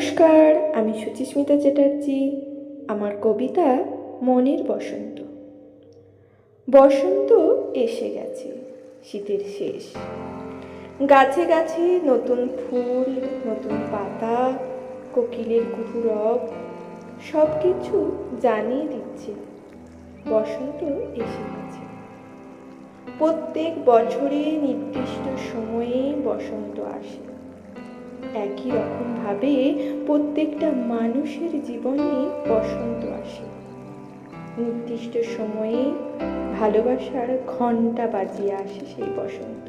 নমস্কার, আমি সুচিস্মিতা চ্যাটার্জি। আমার কবিতা মনের বসন্ত। বসন্ত এসে গেছে, শীতের শেষ। গাছে গাছে নতুন ফুল, নতুন পাতা, কোকিলের কুহুরব সব কিছু জানিয়ে দিচ্ছে বসন্ত এসে গেছে। প্রত্যেক বছরে নির্দিষ্ট সময়ে বসন্ত আসে। একই রকমভাবে প্রত্যেকটা মানুষের জীবনে বসন্ত আসে। নির্দিষ্ট সময়ে ভালোবাসার ঘণ্টা বাজিয়ে আসে সেই বসন্ত।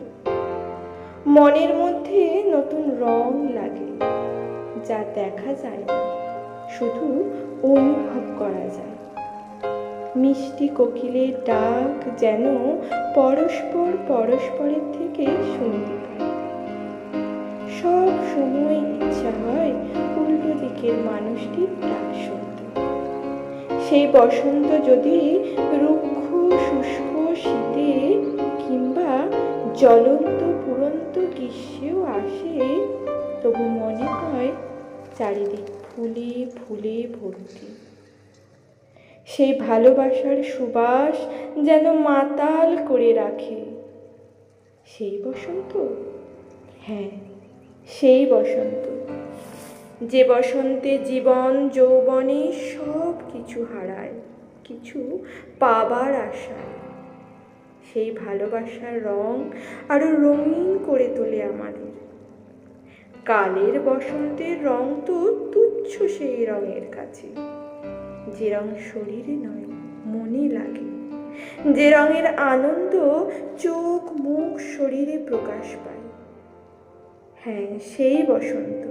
মনের মধ্যে নতুন রং লাগে, যা দেখা যায় না, শুধু অনুভব করা যায়। মিষ্টি কোকিলের ডাক যেন পরস্পরের থেকে শুনতে পায়। সব সময় ইচ্ছা হয় উল্টো দিকের মানুষটির ডাক শুনতে। সেই বসন্ত যদি রুক্ষ শুষ্ক শীতে কিংবা জ্বলন্ত পুরন্ত গ্রীষ্মেও আসে, তবু মনে হয় চারিদিক ফুলে ফুলে ভর্তি। সেই ভালোবাসার সুবাস যেন মাতাল করে রাখে। সেই বসন্ত, হ্যাঁ, সেই বসন্ত, যে বসন্তে জীবন যৌবনে সব কিছু হারায়, কিছু পাবার আশায়। সেই ভালোবাসার রং আরো রঙিন করে তোলে আমাদের। কালের বসন্তের রং তো তুচ্ছ সেই রঙের কাছে, যে রং শরীরে নয় মনে লাগে, যে রঙের আনন্দ চোখ মুখ শরীরে প্রকাশ পায়। হ্যাঁ, সেই বসন্ত।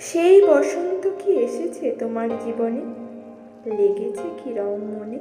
সেই বসন্ত কি এসেছে তোমার জীবনে? লেগেছে কি রং মনে?